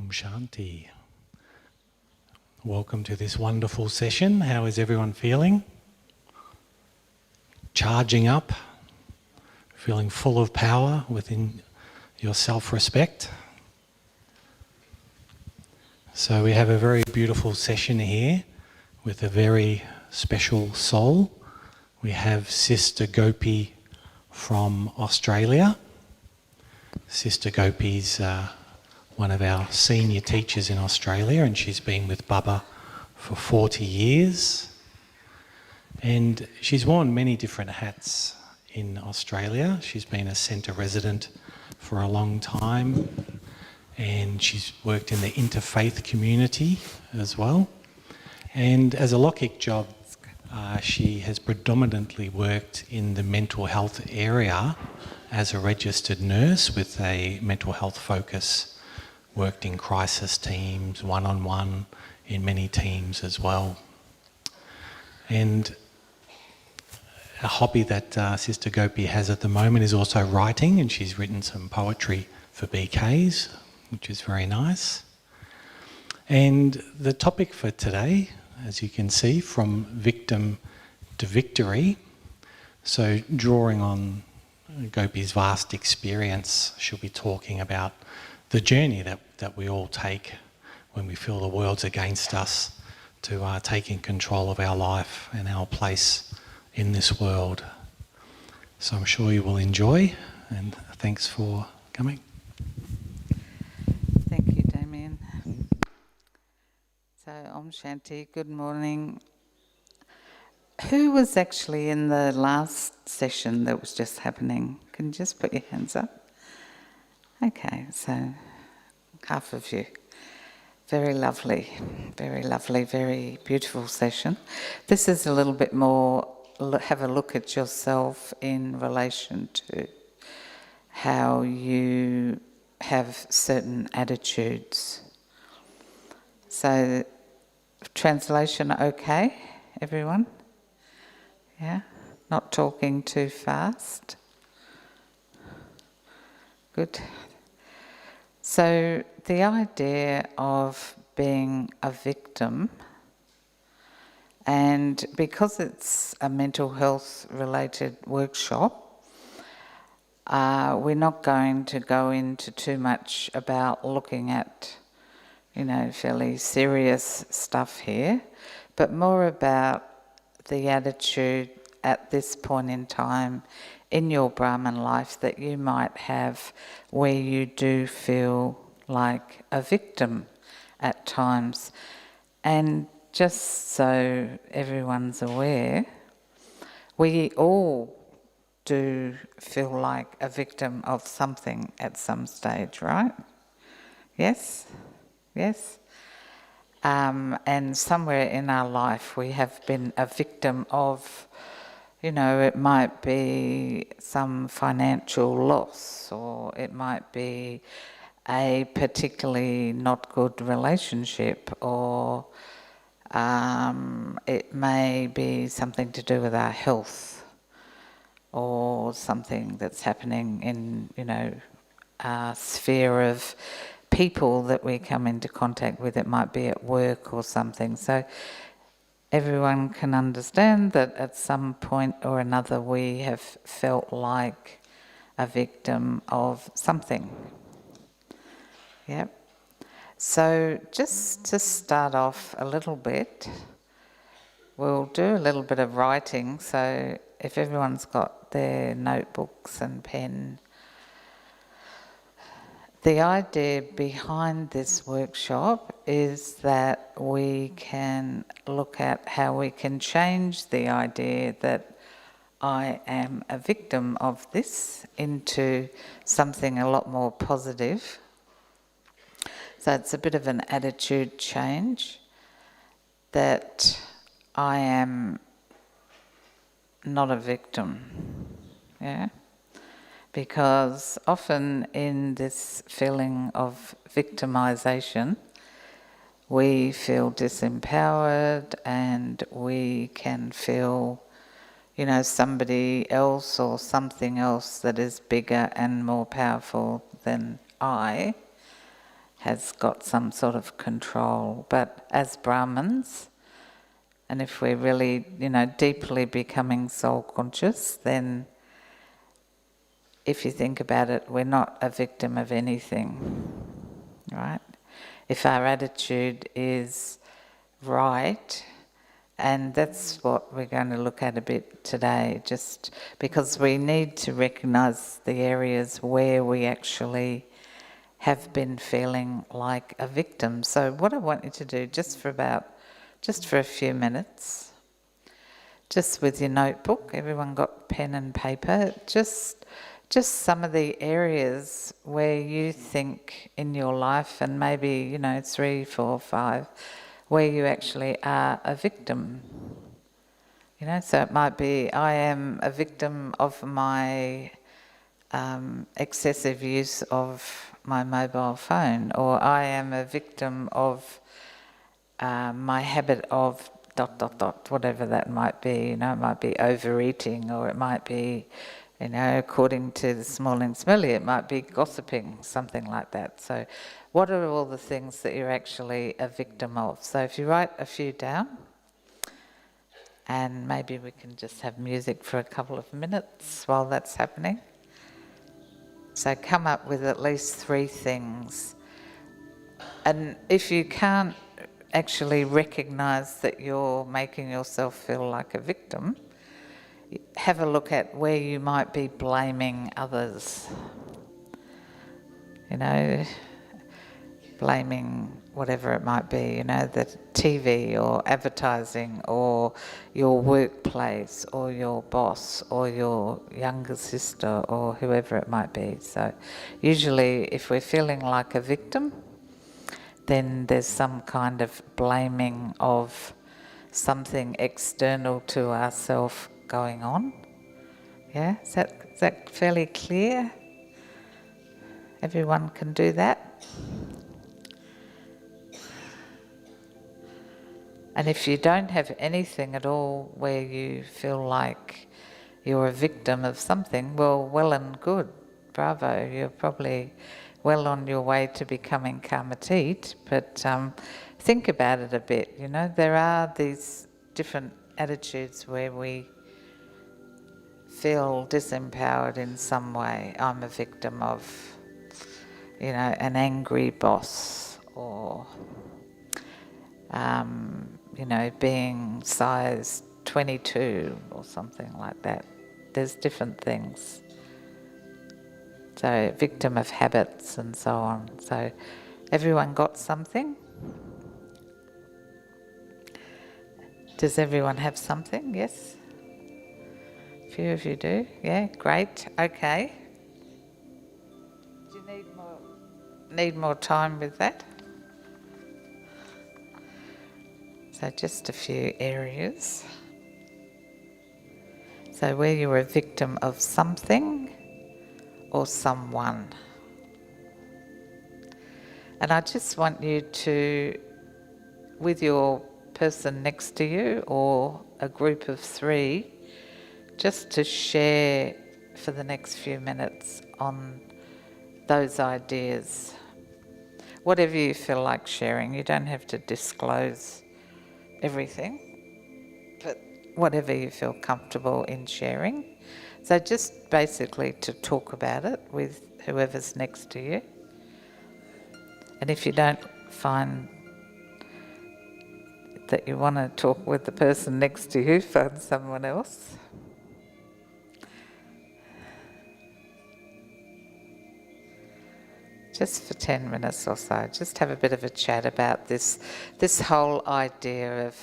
Om Shanti. Welcome to this wonderful session. How is everyone feeling? Charging up? Feeling full of power within your self-respect? So we have a very beautiful session here with a very special soul. We have Sister Gopi from Australia. Sister Gopi's one of our senior teachers in Australia, and she's been with Baba for 40 years. And she's worn many different hats in Australia. She's been a centre resident for a long time, and she's worked in the interfaith community as well. And as a Lokik job, she has predominantly worked in the mental health area as a registered nurse with a mental health focus. Worked in crisis teams, one-on-one, in many teams as well. And a hobby that Sister Gopi has at the moment is also writing, and she's written some poetry for BKs, which is very nice. And the topic for today, as you can see, from victim to victory, so drawing on Gopi's vast experience, she'll be talking about the journey that we all take when we feel the world's against us to taking control of our life and our place in this world. So I'm sure you will enjoy, and thanks for coming. Thank you, Damien. So, Om Shanti, good morning. Who was actually in the last session that was just happening? Can you just put your hands up? Okay, so half of you. Very lovely, very beautiful session. This is a little bit more, have a look at yourself in relation to how you have certain attitudes. So, translation okay, everyone? Yeah? Not talking too fast? Good. So the idea of being a victim, and because it's a mental health related workshop, we're not going to go into too much about looking at, fairly serious stuff here, but more about the attitude at this point in time in your Brahman life that you might have where you do feel like a victim at times. And just so everyone's aware, we all do feel like a victim of something at some stage, right? Yes? Yes? And somewhere in our life we have been a victim of, it might be some financial loss, or it might be a particularly not good relationship, or it may be something to do with our health, or something that's happening in, our sphere of people that we come into contact with. It might be at work or something. So everyone can understand that at some point or another we have felt like a victim of something. Yep. So just to start off a little bit, we'll do a little bit of writing. So if everyone's got their notebooks and pen, the idea behind this workshop is that we can look at how we can change the idea that I am a victim of this into something a lot more positive. So it's a bit of an attitude change, that I am not a victim. Yeah? Because often in this feeling of victimization, we feel disempowered, and we can feel, somebody else or something else that is bigger and more powerful than I has got some sort of control. But as Brahmins, and if we're really, deeply becoming soul conscious, then if you think about it, we're not a victim of anything, right? If our attitude is right, and that's what we're going to look at a bit today, just because we need to recognise the areas where we actually have been feeling like a victim. So what I want you to do, just for a few minutes, just with your notebook, everyone got pen and paper, just some of the areas where you think in your life, and maybe, 3, 4, 5, where you actually are a victim. So it might be, I am a victim of my excessive use of my mobile phone, or I am a victim of my habit of ... whatever that might be. It might be overeating, or it might be, according to the Small and Smelly, it might be gossiping, something like that. So what are all the things that you're actually a victim of? So if you write a few down, and maybe we can just have music for a couple of minutes while that's happening. So come up with at least 3 things. And if you can't actually recognise that you're making yourself feel like a victim, have a look at where you might be blaming others. Blaming whatever it might be, the TV or advertising or your workplace or your boss or your younger sister or whoever it might be. So usually if we're feeling like a victim, then there's some kind of blaming of something external to ourselves going on. Yeah, is that fairly clear? Everyone can do that? And if you don't have anything at all where you feel like you're a victim of something, well and good, bravo, you're probably well on your way to becoming karmatit, but think about it a bit. There are these different attitudes where we feel disempowered in some way. I'm a victim of, an angry boss, or being size 22 or something like that. There's different things. So victim of habits and so on. So everyone got something? Does everyone have something? Yes? A few of you do? Yeah, great. Okay. Do you need more time with that? So just a few areas. So where you were a victim of something or someone. And I just want you to, with your person next to you or a group of 3, just to share for the next few minutes on those ideas. Whatever you feel like sharing, you don't have to disclose everything, but whatever you feel comfortable in sharing. So just basically to talk about it with whoever's next to you. And if you don't find that you want to talk with the person next to you, find someone else. Just for 10 minutes or so, just have a bit of a chat about this whole idea of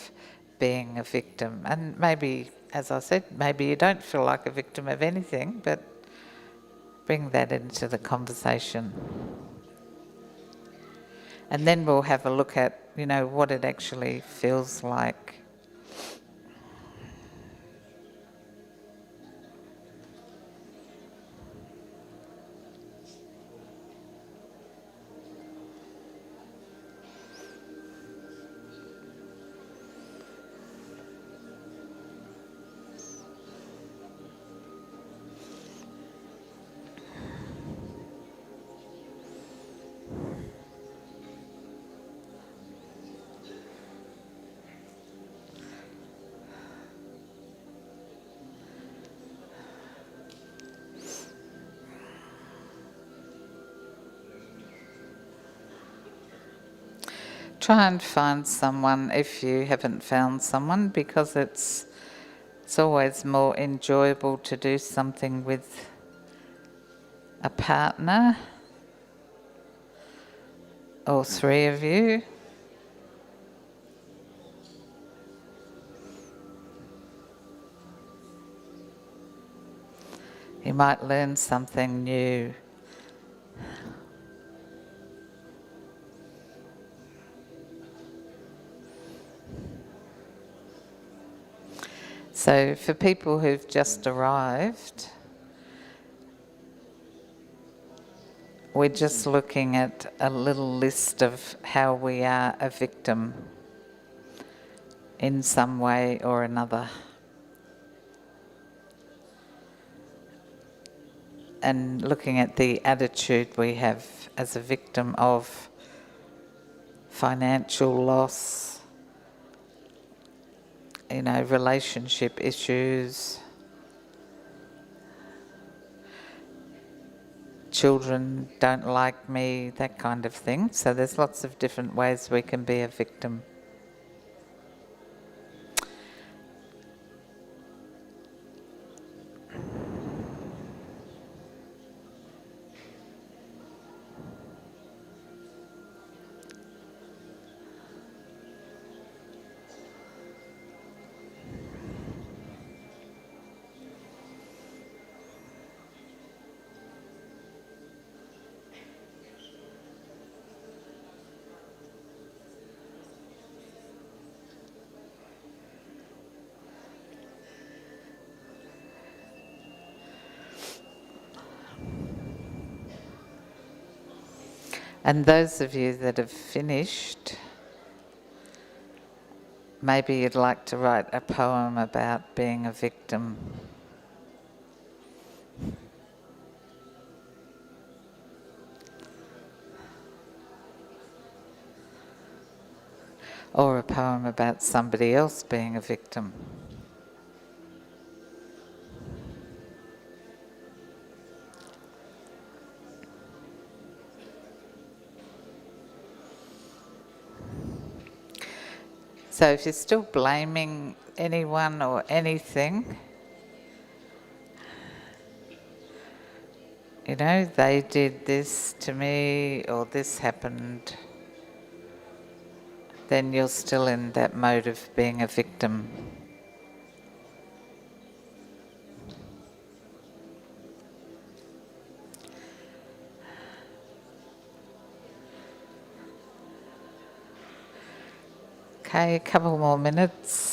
being a victim. And maybe, as I said, maybe you don't feel like a victim of anything, but bring that into the conversation. And then we'll have a look at, what it actually feels like. try and find someone if you haven't found someone, because it's always more enjoyable to do something with a partner or three of you. You might learn something new. So for people who've just arrived, we're just looking at a little list of how we are a victim in some way or another. And looking at the attitude we have as a victim of financial loss, relationship issues, children don't like me, that kind of thing. So there's lots of different ways we can be a victim. And those of you that have finished, maybe you'd like to write a poem about being a victim. Or a poem about somebody else being a victim. So if you're still blaming anyone or anything, they did this to me or this happened, then you're still in that mode of being a victim. Okay, a couple more minutes.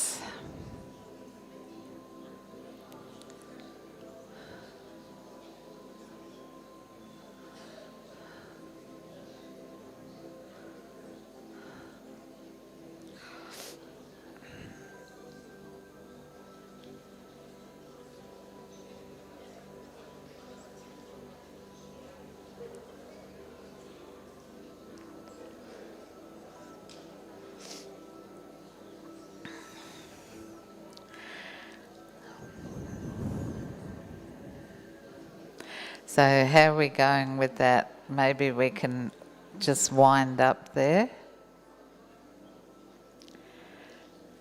So how are we going with that? Maybe we can just wind up there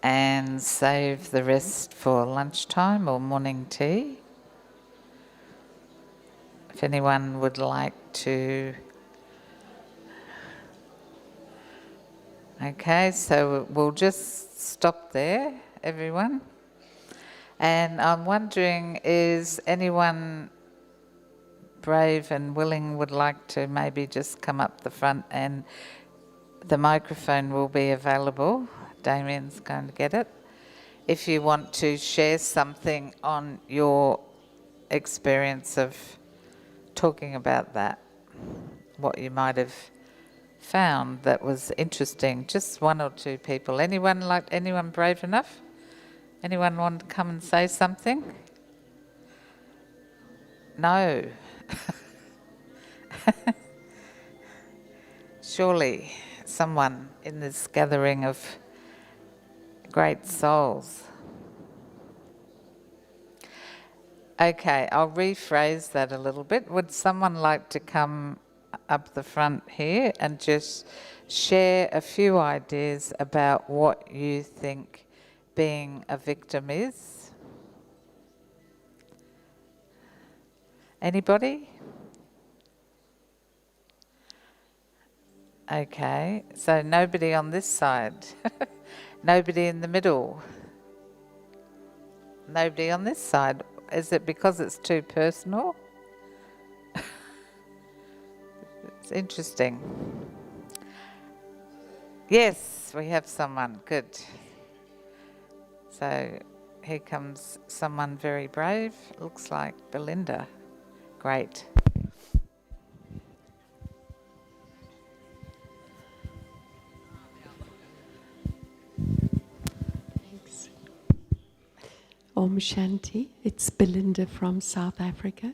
and save the rest for lunchtime or morning tea. If anyone would like to. Okay, so we'll just stop there, everyone. And I'm wondering, is anyone brave and willing would like to maybe just come up the front, and the microphone will be available. Damien's going to get it. If you want to share something on your experience of talking about that, what you might have found that was interesting, just one or two people. Anyone brave enough? Anyone want to come and say something? No. Surely someone in this gathering of great souls. Okay, I'll rephrase that a little bit. Would someone like to come up the front here and just share a few ideas about what you think being a victim is. Anybody? Okay, so nobody on this side. Nobody in the middle. Nobody on this side. Is it because it's too personal? It's interesting. Yes, we have someone. Good. So here comes someone very brave. Looks like Belinda. Great. Thanks. Om Shanti. It's Belinda from South Africa.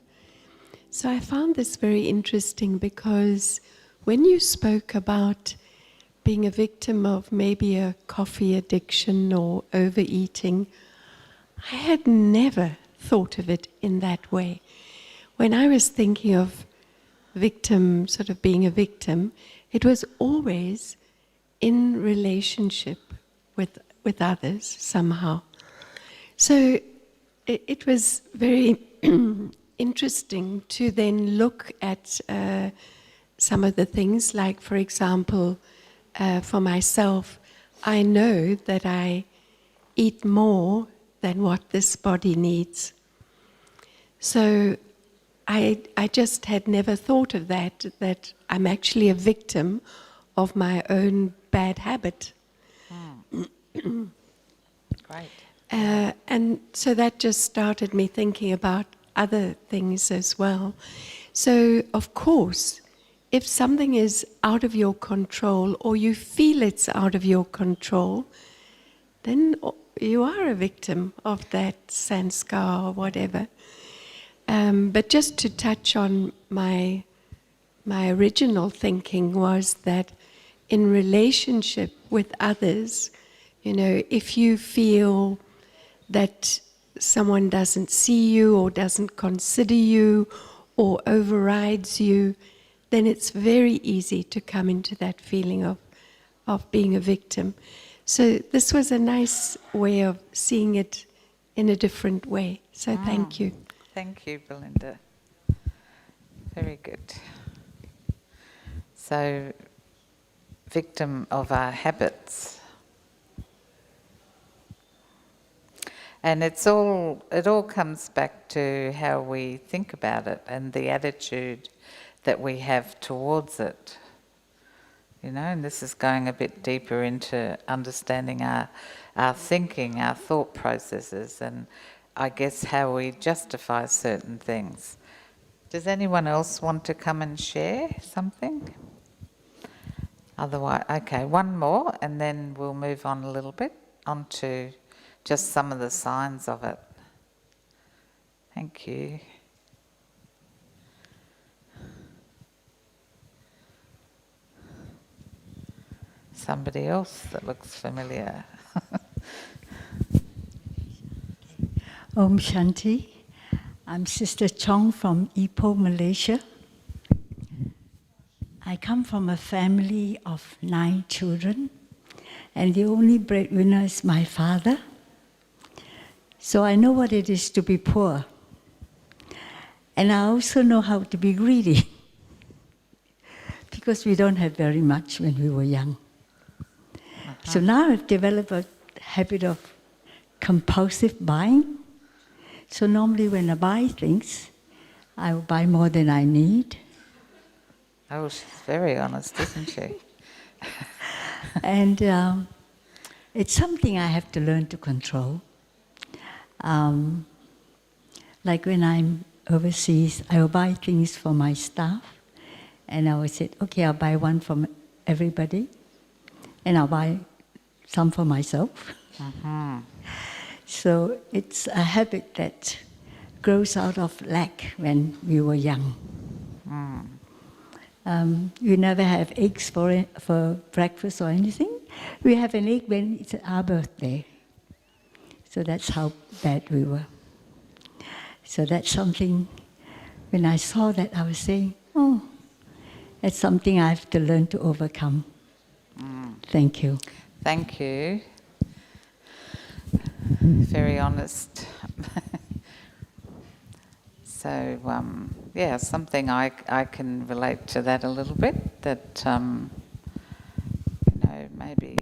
So I found this very interesting because when you spoke about being a victim of maybe a coffee addiction or overeating, I had never thought of it in that way. When I was thinking of victim, sort of being a victim, it was always in relationship with others somehow. So it was very interesting to then look at some of the things, like, for example, for myself, I know that I eat more than what this body needs. So I just had never thought of that I'm actually a victim of my own bad habit. Great. And so that just started me thinking about other things as well. So, of course, if something is out of your control or you feel it's out of your control, then you are a victim of that sanskar or whatever. But just to touch on my original thinking was that in relationship with others, you know, if you feel that someone doesn't see you or doesn't consider you or overrides you, then it's very easy to come into that feeling of being a victim. So this was a nice way of seeing it in a different way. So thank you. Thank you, Belinda. Very good. So, victim of our habits. And it all comes back to how we think about it and the attitude that we have towards it. You know, and this is going a bit deeper into understanding our thinking, our thought processes, and I guess how we justify certain things. Does anyone else want to come and share something? Otherwise, okay, one more, and then we'll move on a little bit onto just some of the signs of it. Thank you. Somebody else that looks familiar. Om Shanti. I'm Sister Chong from Ipoh, Malaysia. I come from a family of 9 children, and the only breadwinner is my father. So I know what it is to be poor. And I also know how to be greedy, because we don't have very much when we were young. So now I've developed a habit of compulsive buying. So normally when I buy things, I will buy more than I need. Oh, she's very honest, isn't she? And it's something I have to learn to control. Like when I'm overseas, I will buy things for my staff, and I will say, okay, I'll buy one for everybody, and I'll buy some for myself. So it's a habit that grows out of lack when we were young. We never have eggs for breakfast or anything. We have an egg when it's our birthday. So that's how bad we were. So that's something, when I saw that, I was saying, oh, that's something I have to learn to overcome. Thank you. Thank you. Very honest. So, yeah, something I can relate to that a little bit, that, maybe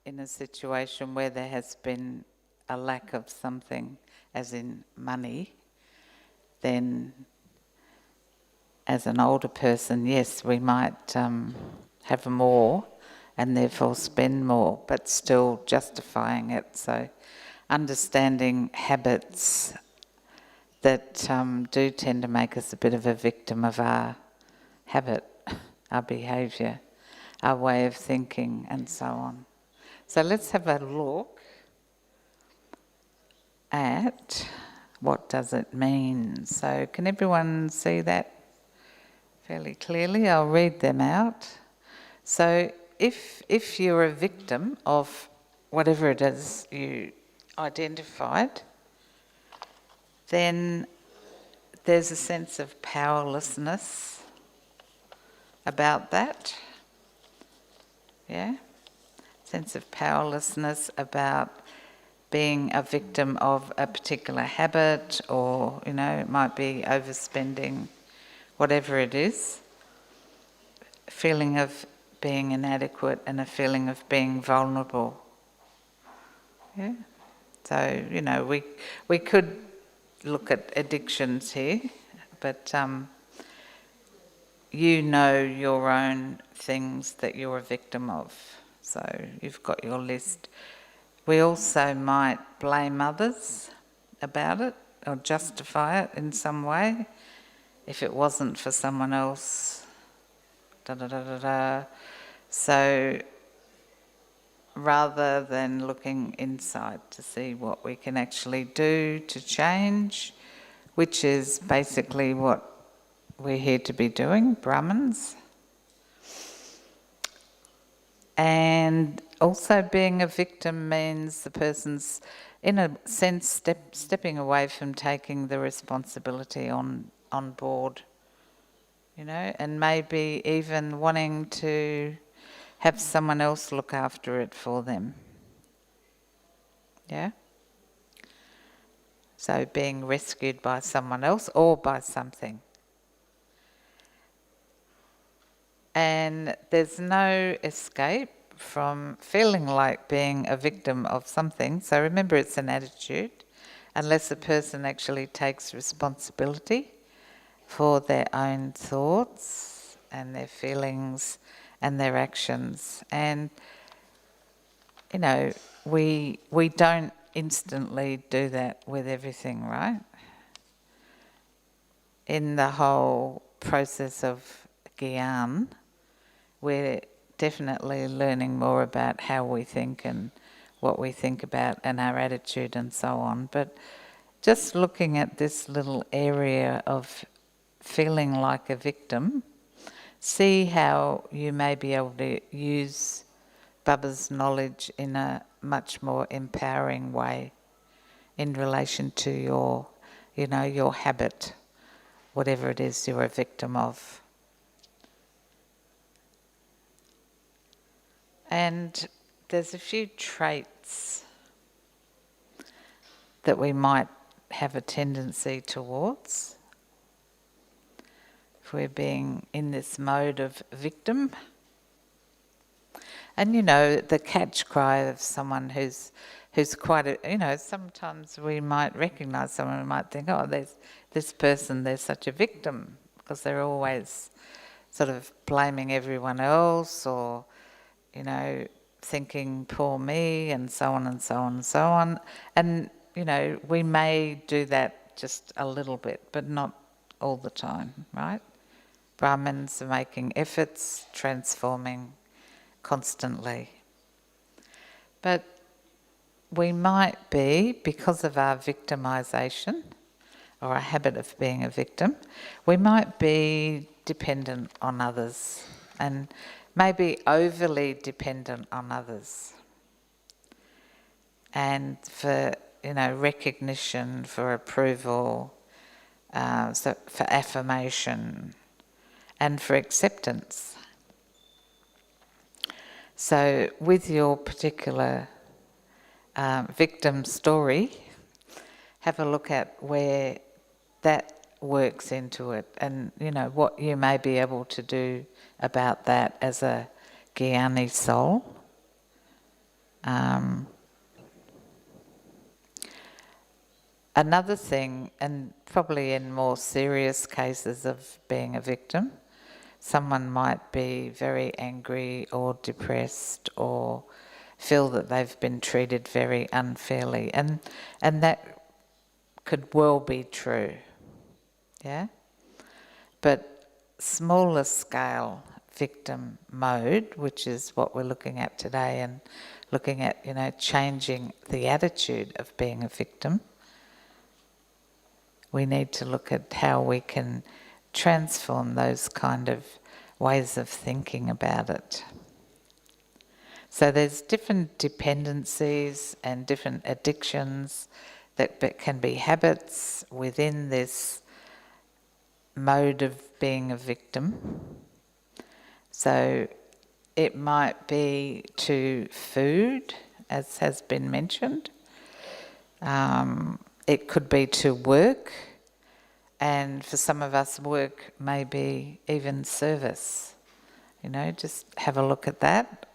in a situation where there has been a lack of something, as in money, then as an older person, yes, we might have more and therefore spend more, but still justifying it. So understanding habits that do tend to make us a bit of a victim of our habit, our behaviour, our way of thinking and so on. So let's have a look at what does it mean. So can everyone see that fairly clearly? I'll read them out. So if you're a victim of whatever it is you identified, then there's a sense of powerlessness about that. Yeah? Sense of powerlessness about being a victim of a particular habit, or, it might be overspending, whatever it is. A feeling of being inadequate and a feeling of being vulnerable. Yeah? So, we could look at addictions here, but your own things that you're a victim of. So you've got your list. We also might blame others about it or justify it in some way. If it wasn't for someone else, So rather than looking inside to see what we can actually do to change, which is basically what we're here to be doing, Brahmins. And also being a victim means the person's, in a sense, stepping away from taking the responsibility on board, and maybe even wanting to have someone else look after it for them. Yeah? So being rescued by someone else or by something. And there's no escape from feeling like being a victim of something. So remember, it's an attitude, unless a person actually takes responsibility for their own thoughts and their feelings and their actions. And, we don't instantly do that with everything, right? In the whole process of Gyan, we're definitely learning more about how we think and what we think about and our attitude and so on. But just looking at this little area of feeling like a victim, see how you may be able to use Baba's knowledge in a much more empowering way in relation to your, your habit, whatever it is you're a victim of. And there's a few traits that we might have a tendency towards if we're being in this mode of victim. And the catch cry of someone who's quite a, sometimes we might recognise someone, we might think, oh, there's this person, they're such a victim, because they're always sort of blaming everyone else, or thinking, poor me, and so on and so on and so on. And, we may do that just a little bit, but not all the time, right? Brahmins are making efforts, transforming constantly. But we might be, because of our victimisation, or a habit of being a victim, we might be dependent on others, and maybe overly dependent on others. And for, recognition, for approval, so for affirmation, and for acceptance. So with your particular victim story, have a look at where that works into it, and what you may be able to do about that as a Gyani soul. Another thing, and probably in more serious cases of being a victim, someone might be very angry or depressed or feel that they've been treated very unfairly, and that could well be true, yeah? But smaller scale victim mode, which is what we're looking at today, and looking at, changing the attitude of being a victim, we need to look at how we can transform those kind of ways of thinking about it. So there's different dependencies and different addictions that can be habits within this mode of being a victim. So it might be to food, as has been mentioned. It could be to work, and for some of us work may be even service. Just have a look at that.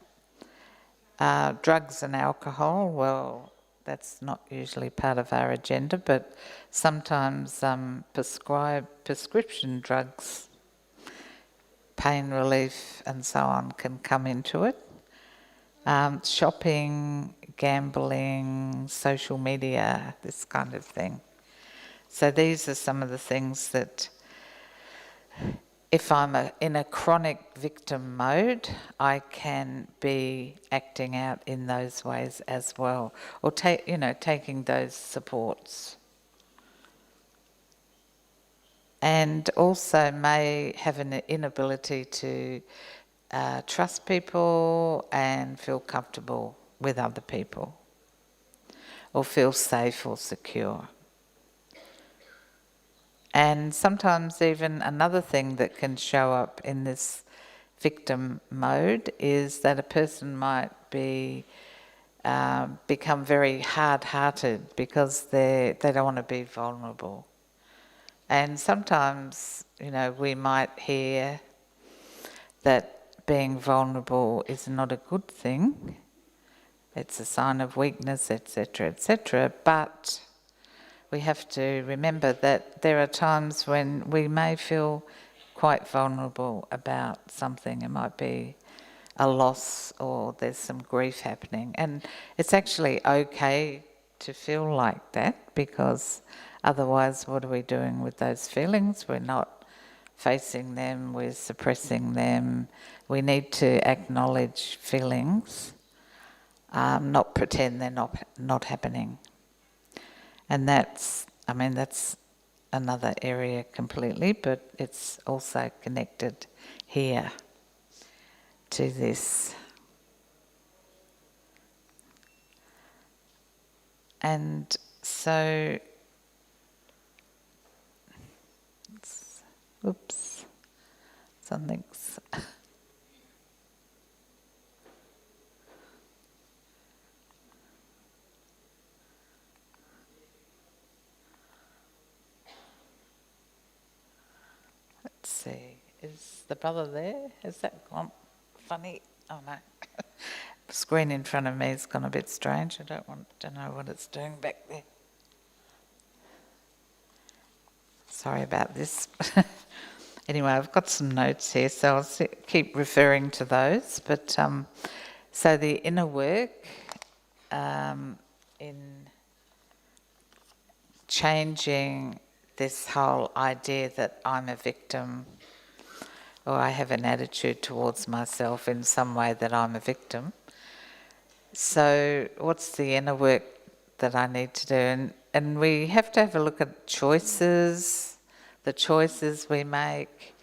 Drugs and alcohol, well, that's not usually part of our agenda, but sometimes prescription drugs, pain relief and so on, can come into it. Shopping, gambling, social media, this kind of thing. So these are some of the things that, if I'm in a chronic victim mode, I can be acting out in those ways as well, or taking those supports. And also may have an inability to trust people and feel comfortable with other people, or feel safe or secure. And sometimes even another thing that can show up in this victim mode is that a person might become very hard-hearted because they don't want to be vulnerable. And sometimes, we might hear that being vulnerable is not a good thing. It's a sign of weakness, etc., etc. But we have to remember that there are times when we may feel quite vulnerable about something. It might be a loss, or there's some grief happening. And it's actually okay to feel like that, because otherwise what are we doing with those feelings? We're not facing them, we're suppressing them. We need to acknowledge feelings, not pretend they're not happening. And that's another area completely, but it's also connected here to this. And so, oops, something's... Let's see, is the brother there? Has that gone funny? Oh no. The screen in front of me has gone a bit strange. I don't know what it's doing back there. Sorry about this. Anyway, I've got some notes here, so I'll keep referring to those. But so the inner work in changing this whole idea that I'm a victim, or I have an attitude towards myself in some way that I'm a victim. So what's the inner work that I need to do? And we have to have a look at choices, the choices we make,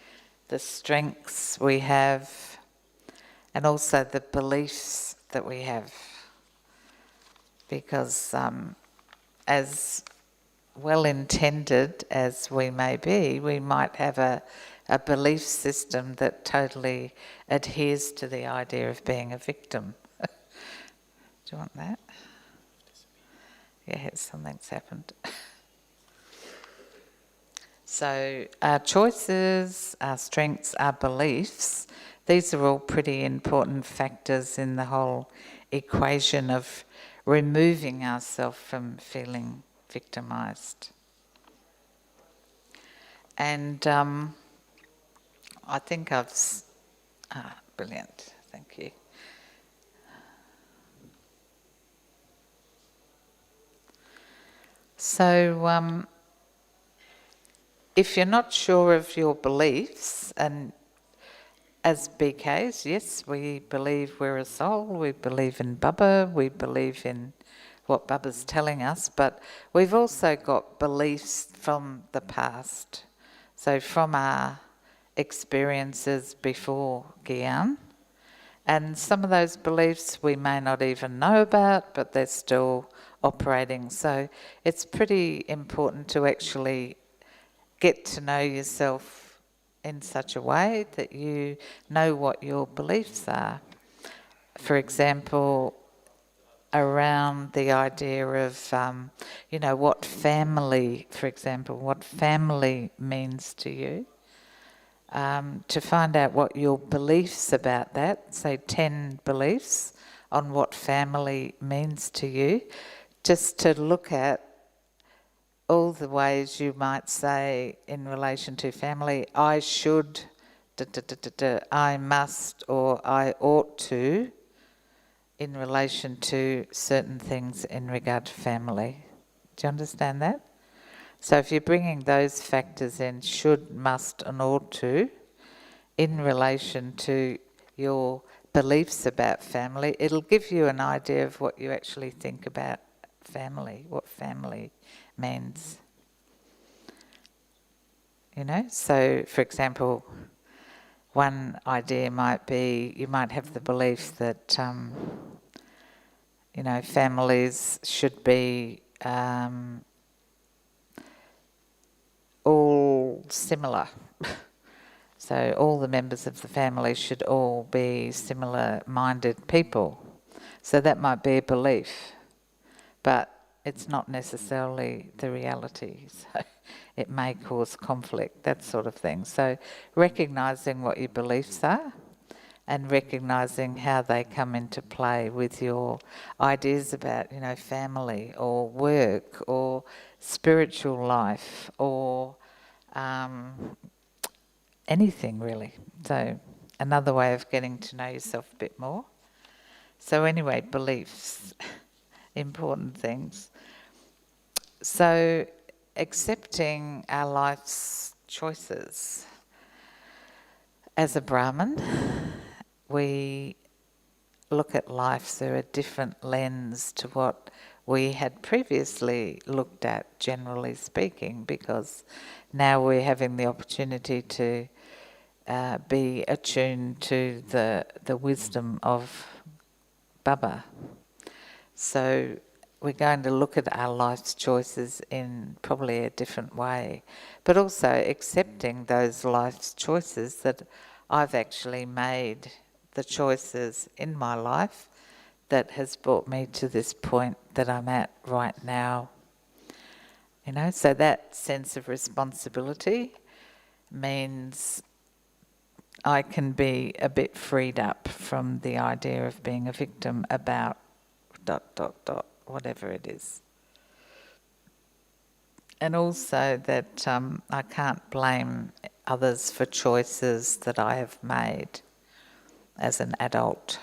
the strengths we have, and also the beliefs that we have. Because as well-intended as we may be, we might have a a belief system that totally adheres to the idea of being a victim. Do you want that? Yeah, something's happened. So our choices, our strengths, our beliefs, these are all pretty important factors in the whole equation of removing ourselves from feeling victimised. And I think brilliant, thank you. So if you're not sure of your beliefs, and as BKs, yes, we believe we're a soul, we believe in Baba, we believe in what Baba's telling us, but we've also got beliefs from the past. So from our experiences before Gyan, and some of those beliefs we may not even know about, but they're still operating. So it's pretty important to actually get to know yourself in such a way that you know what your beliefs are. For example, around the idea of, what family, for example, what family means to you. To find out what your beliefs about that, say 10 beliefs on what family means to you, just to look at all the ways you might say in relation to family, I should, I must, or I ought to, in relation to certain things in regard to family. Do you understand that? So if you're bringing those factors in, should, must and ought to, in relation to your beliefs about family, it'll give you an idea of what you actually think about family, what family means. So for example, one idea might be, you might have the belief that, families should be all similar. So all the members of the family should all be similar-minded people. So that might be a belief, but it's not necessarily the reality. So it may cause conflict, that sort of thing. So recognising what your beliefs are and recognising how they come into play with your ideas about, family or work or spiritual life or anything really. So another way of getting to know yourself a bit more. So anyway, beliefs, important things. So accepting our life's choices. As a Brahmin, we look at life through a different lens to what we had previously looked at, generally speaking, because now we're having the opportunity to be attuned to the wisdom of Baba. So we're going to look at our life's choices in probably a different way, but also accepting those life's choices that I've actually made the choices in my life that has brought me to this point that I'm at right now. So that sense of responsibility means I can be a bit freed up from the idea of being a victim about ... whatever it is. And also that I can't blame others for choices that I have made as an adult.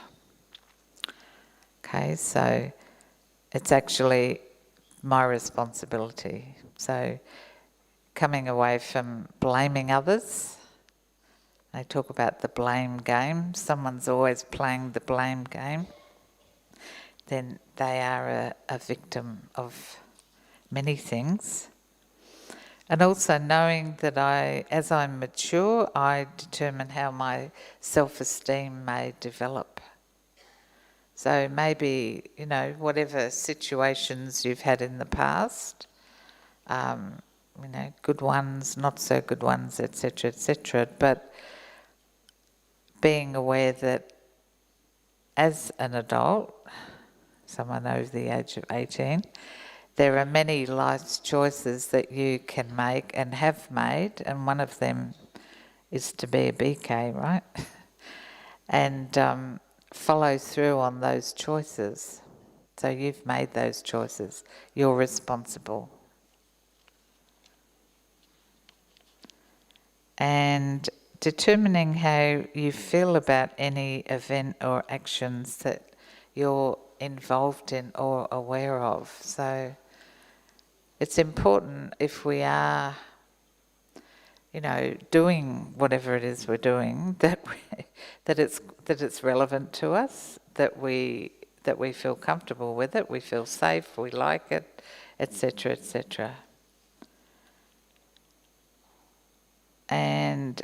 Okay, so it's actually my responsibility. So coming away from blaming others. They talk about the blame game. Someone's always playing the blame game. Then they are a victim of many things. And also knowing that as I mature, I determine how my self-esteem may develop. So maybe, whatever situations you've had in the past, good ones, not so good ones, etc., etc. But being aware that as an adult, someone over the age of 18, there are many life's choices that you can make and have made, and one of them is to be a BK, right? And follow through on those choices. So you've made those choices. You're responsible. And determining how you feel about any event or actions that you're involved in or aware of. So it's important, if we are, doing whatever it is we're doing, that it's relevant to us, that we feel comfortable with it, we feel safe, we like it, etc., etc. And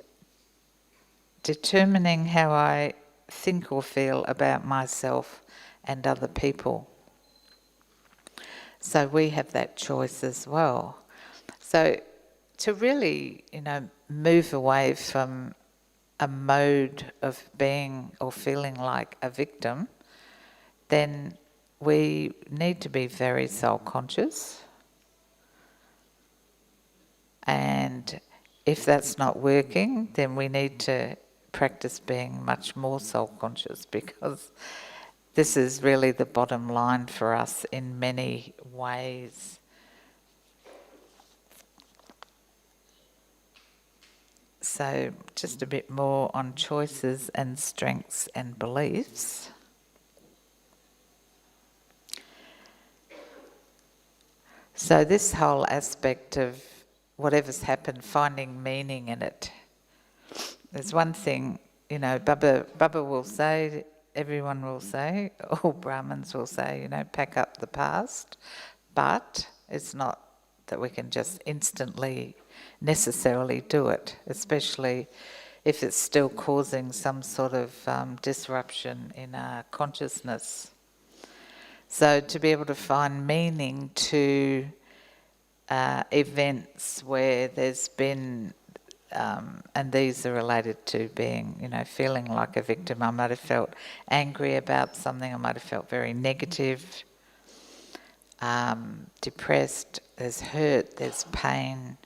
determining how I think or feel about myself and other people. So we have that choice as well. So to really, move away from a mode of being or feeling like a victim, then we need to be very soul-conscious. And if that's not working, then we need to practice being much more soul-conscious, because this is really the bottom line for us in many ways. So just a bit more on choices and strengths and beliefs. So this whole aspect of whatever's happened, finding meaning in it. There's one thing, Baba will say, everyone will say, all Brahmins will say, pack up the past, but it's not that we can just instantly necessarily do it, especially if it's still causing some sort of disruption in our consciousness. So to be able to find meaning to events where there's been, and these are related to being, feeling like a victim. I might have felt angry about something, I might have felt very negative, depressed, there's hurt, there's pain,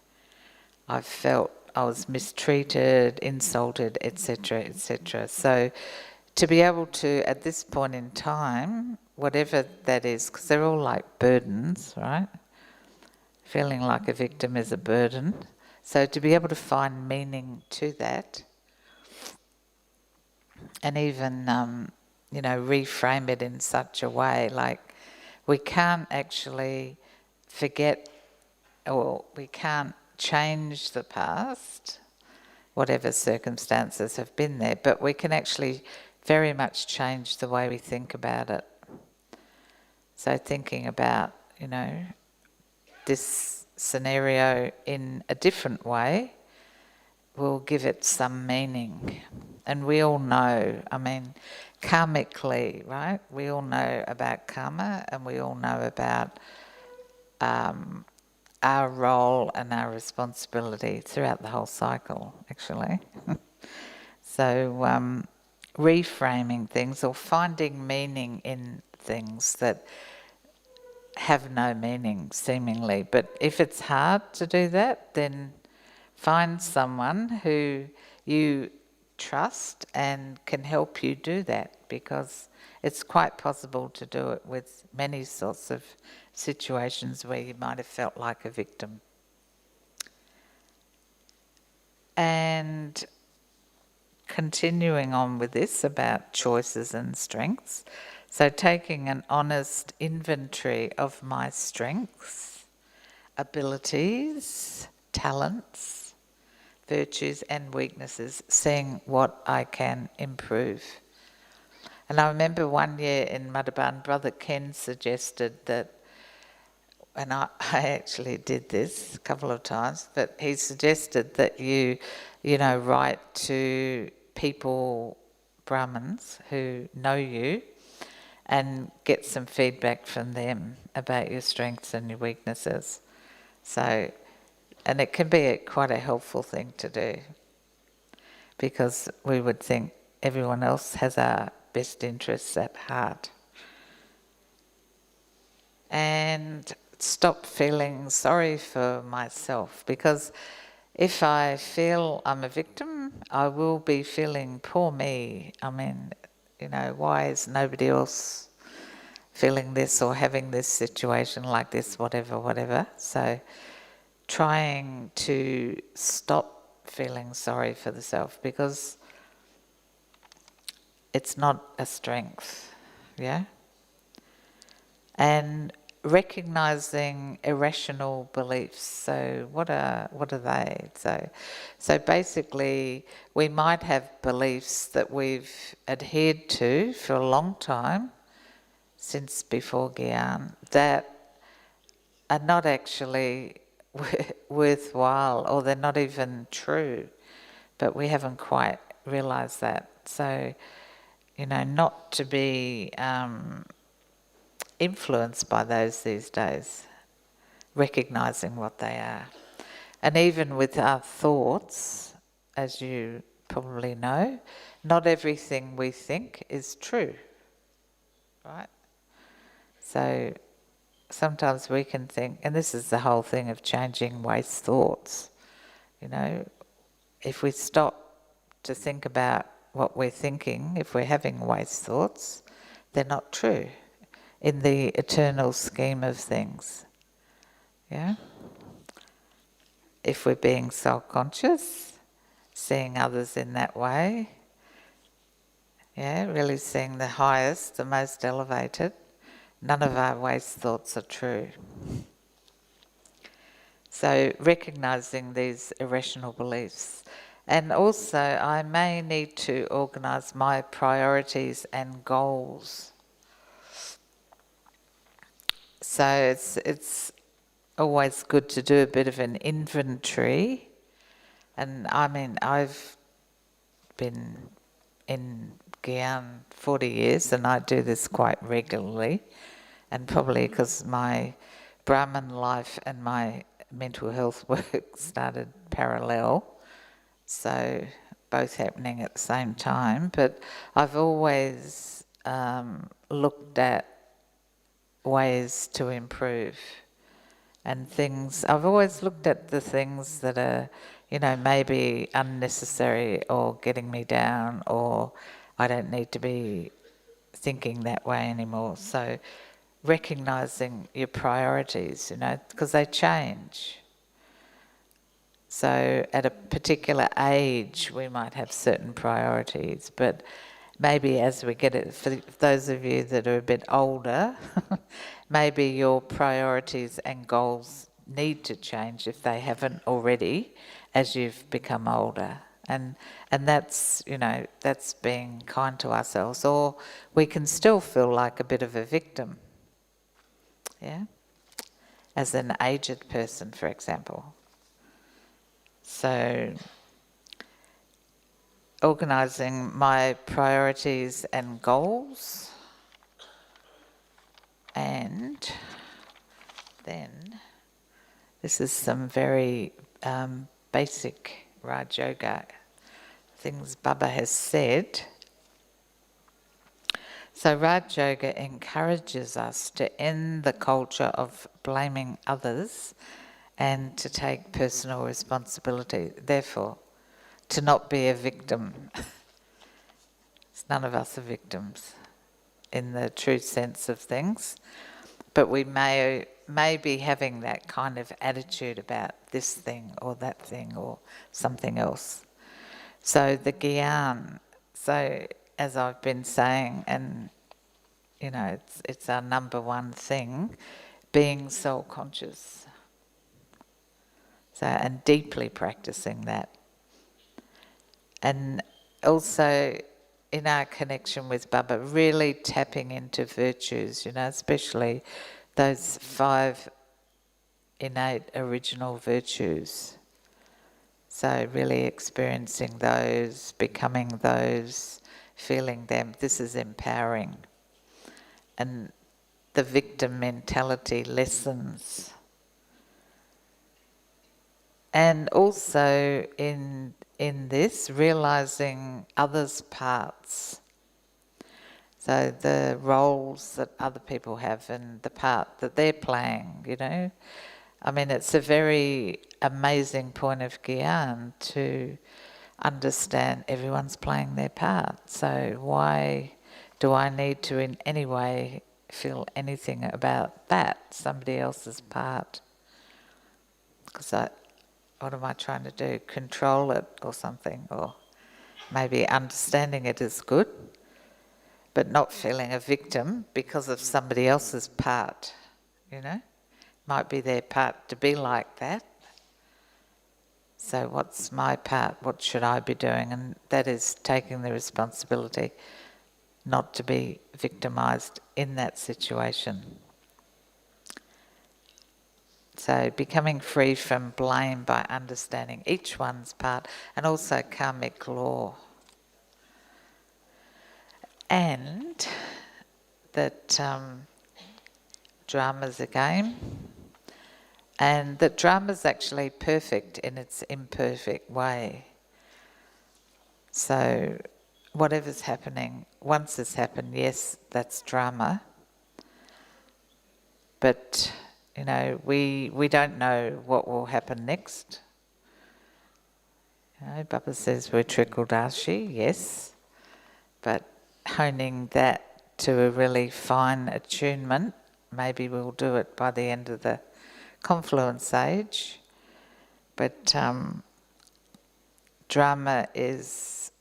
I've felt I was mistreated, insulted, etc., etc. So to be able to, at this point in time, whatever that is, because they're all like burdens, right? Feeling like a victim is a burden. So to be able to find meaning to that, and even, reframe it in such a way, like we can't actually forget, or we can't change the past, whatever circumstances have been there, but we can actually very much change the way we think about it. So thinking about, this scenario in a different way will give it some meaning. And we all know, karmically, right? We all know about karma, and we all know about our role and our responsibility throughout the whole cycle, actually. So reframing things or finding meaning in things that have no meaning, seemingly. But if it's hard to do that, then find someone who you trust and can help you do that, because it's quite possible to do it with many sorts of situations where you might have felt like a victim. And continuing on with this about choices and strengths, so taking an honest inventory of my strengths, abilities, talents, virtues and weaknesses, seeing what I can improve. And I remember one year in Madhuban, Brother Ken suggested that, and I actually did this a couple of times, but he suggested that you write to people, Brahmins, who know you, and get some feedback from them about your strengths and your weaknesses. So And it can be quite a helpful thing to do, because we would think everyone else has our best interests at heart. And stop feeling sorry for myself, because if I feel I'm a victim, I will be feeling poor me. I mean, why is nobody else feeling this or having this situation like this, whatever. So trying to stop feeling sorry for the self, because it's not a strength, yeah? And recognizing irrational beliefs. So what are they? So basically, we might have beliefs that we've adhered to for a long time, since before Gyan, that are not actually worthwhile, or they're not even true, but we haven't quite realised that. So, not to be influenced by those these days, recognising what they are. And even with our thoughts, as you probably know, not everything we think is true, right? So sometimes we can think, and this is the whole thing of changing waste thoughts, if we stop to think about what we're thinking, if we're having waste thoughts, they're not true in the eternal scheme of things. Yeah? If we're being self-conscious, seeing others in that way, yeah, really seeing the highest, the most elevated, none of our waste thoughts are true. So recognising these irrational beliefs. And also I may need to organise my priorities and goals. So it's always good to do a bit of an inventory. And I mean, I've been in Gyan 40 years and I do this quite regularly, and probably because my Brahman life and my mental health work started parallel, so both happening at the same time. But I've always looked at ways to improve, and things, I've always looked at the things that are, maybe unnecessary or getting me down, or I don't need to be thinking that way anymore. So recognising your priorities, because they change. So at a particular age we might have certain priorities, but maybe as we get it, for those of you that are a bit older, maybe your priorities and goals need to change if they haven't already as you've become older. And that's, that's being kind to ourselves. Or we can still feel like a bit of a victim, yeah, as an aged person, for example. So organising my priorities and goals, and then this is some very basic Raj Yoga things Baba has said. So Raj Yoga encourages us to end the culture of blaming others and to take personal responsibility. Therefore, to not be a victim. None of us are victims in the true sense of things, but we may be having that kind of attitude about this thing or that thing or something else. So the Gyan, so as I've been saying, and it's our number one thing, being soul-conscious. So, and deeply practicing that. And also in our connection with Baba, really tapping into virtues, especially those 5 innate original virtues. So really experiencing those, becoming those, feeling them. This is empowering. And the victim mentality lessens. And also in this, realizing others' parts. So the roles that other people have and the part that they're playing, you know. I mean, it's a very amazing point of Gyan to understand everyone's playing their part. So why do I need to in any way feel anything about that, somebody else's part? Because what am I trying to do? Control it or something? Or maybe understanding it is good, but not feeling a victim because of somebody else's part, you know? Might be their part to be like that. So what's my part? What should I be doing? And that is taking the responsibility not to be victimised in that situation. So becoming free from blame by understanding each one's part, and also karmic law. And that drama's a game, and that drama's actually perfect in its imperfect way. So whatever's happening, once it's happened, yes, that's drama. But, you know, we don't know what will happen next. You know, Baba says we're trikuldashi, yes, but honing that to a really fine attunement, maybe we'll do it by the end of the confluence age. But drama is,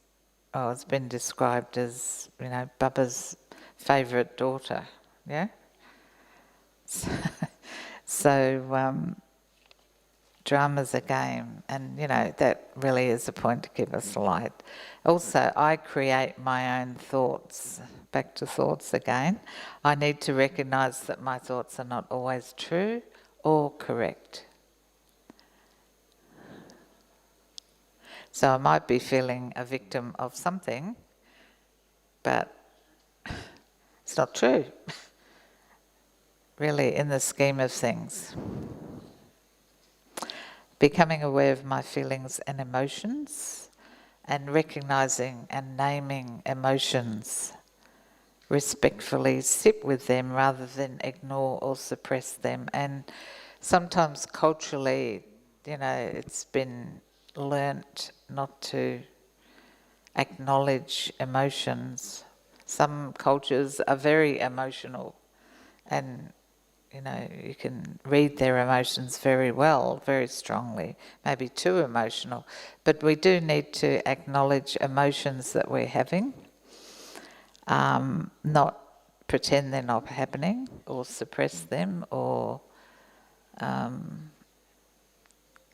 it's been described as, you know, Baba's favourite daughter, yeah? So drama's a game, and, you know, that really is a point to keep us light. Also, I create my own thoughts. Back to thoughts again. I need to recognise that my thoughts are not always true or correct. So I might be feeling a victim of something, but it's not true, really, in the scheme of things. Becoming aware of my feelings and emotions, and recognising and naming emotions. Respectfully sit with them rather than ignore or suppress them. And sometimes culturally, you know, it's been learnt not to acknowledge emotions. Some cultures are very emotional, and, you know, you can read their emotions very well, very strongly, maybe too emotional. But we do need to acknowledge emotions that we're having, not pretend they're not happening or suppress them or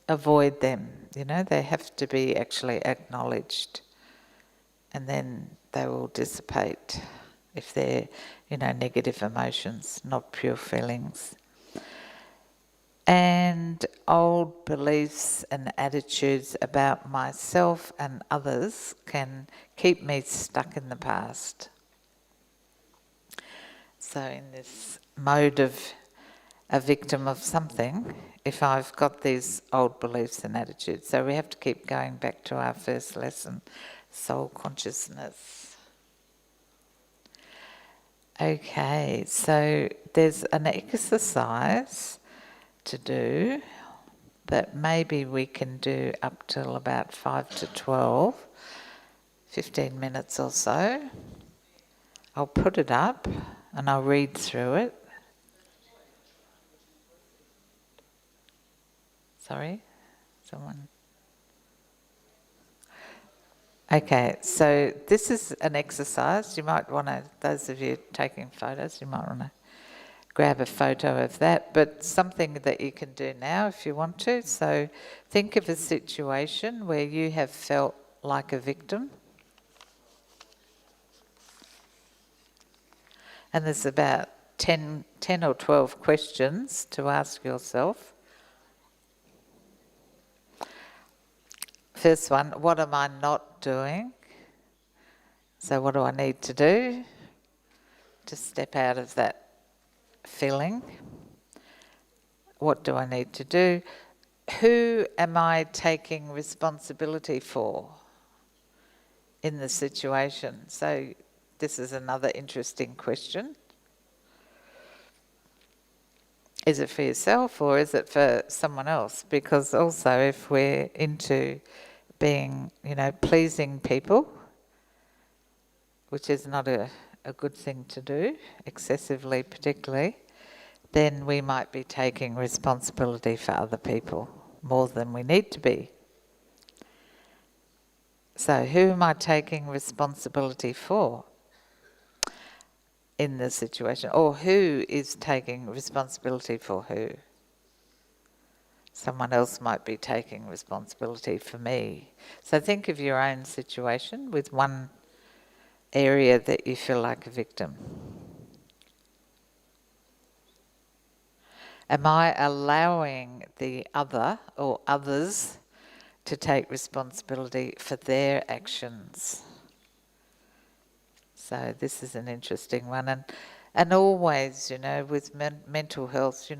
avoid them. You know, they have to be actually acknowledged, and then they will dissipate if they're, you know, negative emotions, not pure feelings. And old beliefs and attitudes about myself and others can keep me stuck in the past. So in this mode of a victim of something, if I've got these old beliefs and attitudes, so we have to keep going back to our first lesson, soul consciousness. Okay, so there's an exercise to do that maybe we can do up till about 5 to 12, 15 minutes or so. I'll put it up and I'll read through it. Sorry, someone? Okay, so this is an exercise. You might want to, those of you taking photos, you might want to grab a photo of that, but something that you can do now if you want to. So think of a situation where you have felt like a victim. And there's about 10 or 12 questions to ask yourself. First one, what am I not doing? So what do I need to do to step out of that feeling? What do I need to do? who am I taking responsibility for in the situation? So this is another interesting question. Is it for yourself or is it for someone else? Because also if we're into being, pleasing people, which is not a good thing to do, excessively particularly, then we might be taking responsibility for other people more than we need to be. So who am I taking responsibility for in this situation? Or who is taking responsibility for who? Someone else might be taking responsibility for me. So think of your own situation with one area that you feel like a victim. Am I allowing the other or others to take responsibility for their actions? So this is an interesting one. And always, with mental health,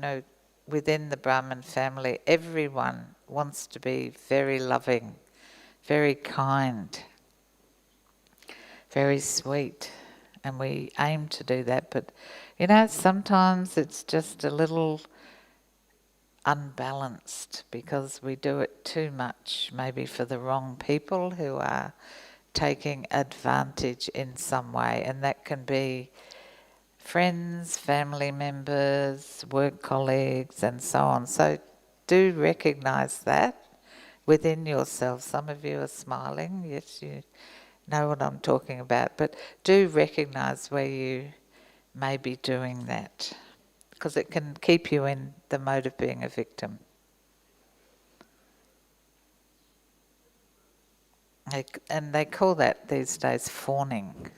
within the Brahman family, everyone wants to be very loving, very kind, very sweet. And we aim to do that. But, sometimes it's just a little unbalanced because we do it too much, maybe for the wrong people who are taking advantage in some way, and that can be friends, family members, work colleagues and so on. So do recognise that within yourself. Some of you are smiling, yes, you know what I'm talking about, but do recognise where you may be doing that, because it can keep you in the mode of being a victim. And they call that these days fawning.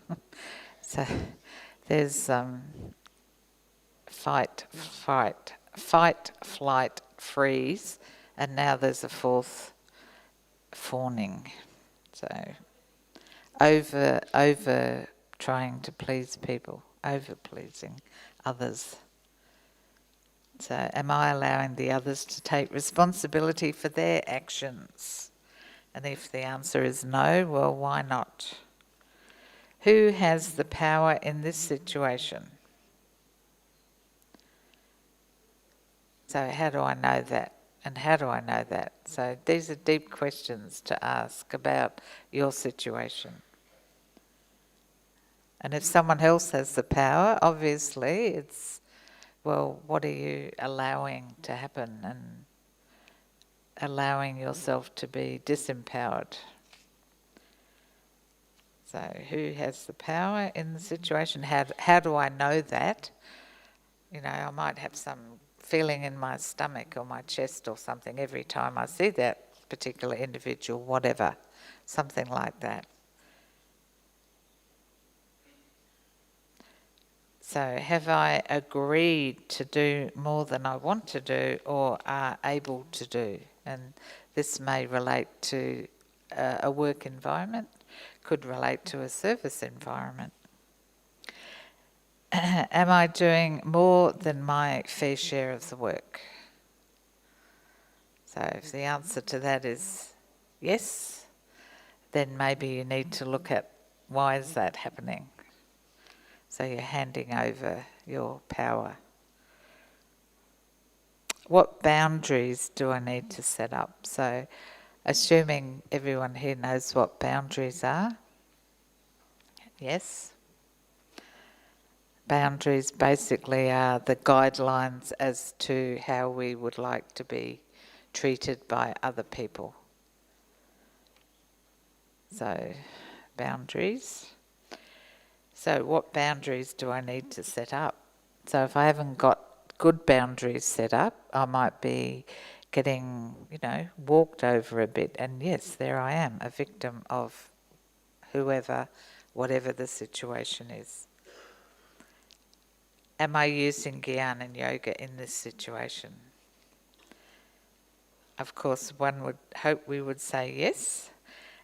So there's fight, flight, freeze, and now there's a fourth, fawning. So over trying to please people, over pleasing others. So am I allowing the others to take responsibility for their actions? And if the answer is no, well, why not? Who has the power in this situation? So how do I know that? And how do I know that? So these are deep questions to ask about your situation. And if someone else has the power, obviously it's, well, what are you allowing to happen and allowing yourself to be disempowered? So who has the power in the situation? How do I know that? I might have some feeling in my stomach or my chest or something every time I see that particular individual, whatever, something like that. So have I agreed to do more than I want to do or are able to do? And this may relate to a work environment, could relate to a service environment. Am I doing more than my fair share of the work? So if the answer to that is yes, then maybe you need to look at why is that happening. So you're handing over your power. What boundaries do I need to set up? So assuming everyone here knows what boundaries are. Yes? Boundaries basically are the guidelines as to how we would like to be treated by other people. So, boundaries. So what boundaries do I need to set up? So if I haven't got good boundaries set up, I might be getting, walked over a bit. And yes, there I am, a victim of whoever, whatever the situation is. Am I using Gyan and Yoga in this situation? Of course, one would hope we would say yes.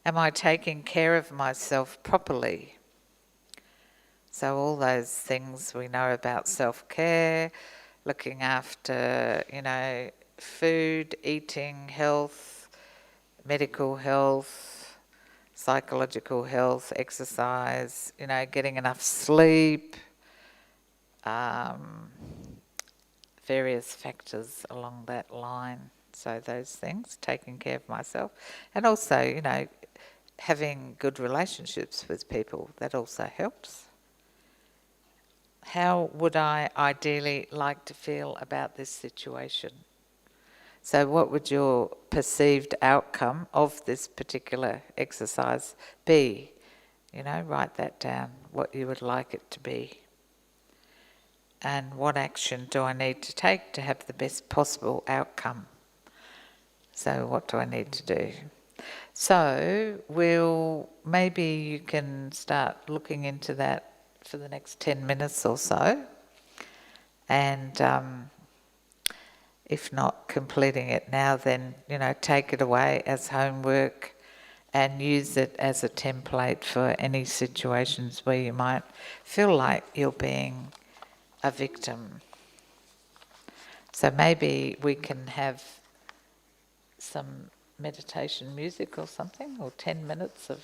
Am I taking care of myself properly? So all those things we know about self-care, looking after, food, eating, health, medical health, psychological health, exercise, getting enough sleep, various factors along that line. So those things, taking care of myself, and also, having good relationships with people, that also helps. How would I ideally like to feel about this situation? So what would your perceived outcome of this particular exercise be? Write that down, what you would like it to be. And what action do I need to take to have the best possible outcome? So what do I need to do? So maybe you can start looking into that for the next 10 minutes or so. And if not completing it now, then, take it away as homework and use it as a template for any situations where you might feel like you're being a victim. So maybe we can have some meditation music or something, or 10 minutes of...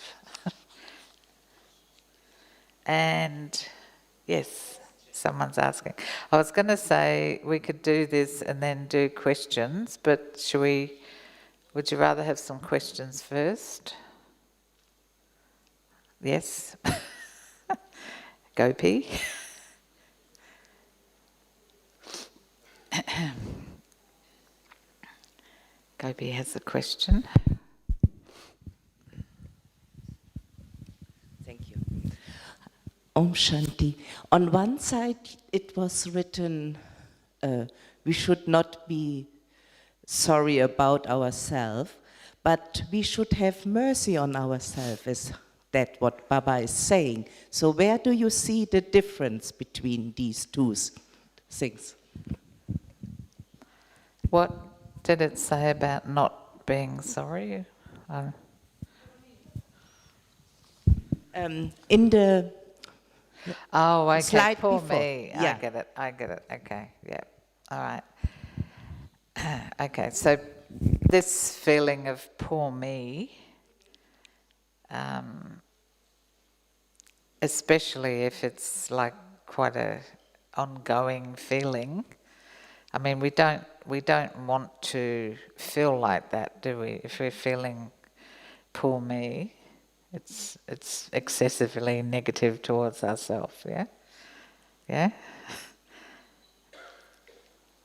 And yes, someone's asking. I was going to say we could do this and then do questions, but would you rather have some questions first? Yes? Gopi? Gopi has a question. Thank you. Om Shanti. On one side, it was written, we should not be sorry about ourselves, but we should have mercy on ourselves. Is that what Baba is saying? So where do you see the difference between these two things? What did it say about not being sorry? In the Oh, okay. slide Poor before. me. Yeah. I get it. Okay. Yeah. All right. Okay. So this feeling of poor me, especially if it's like quite a ongoing feeling. I mean, we don't want to feel like that, do we? If we're feeling poor me, it's excessively negative towards ourselves, yeah? Yeah?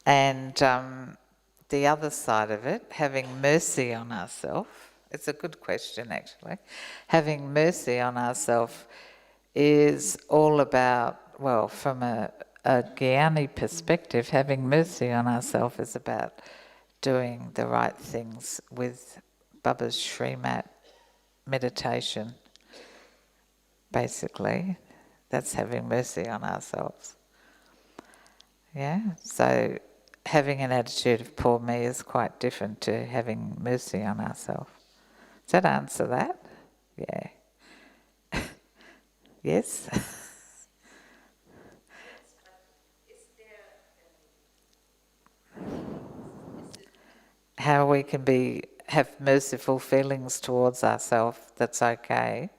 And the other side of it, having mercy on ourselves, it's a good question actually. Having mercy on ourselves is all about, well, from a Gyani perspective, having mercy on ourselves is about doing the right things with Baba's Shrimat meditation, basically. That's having mercy on ourselves. Yeah, so having an attitude of poor me is quite different to having mercy on ourselves. Does that answer that? Yeah. Yes? How we can have merciful feelings towards ourselves, that's okay.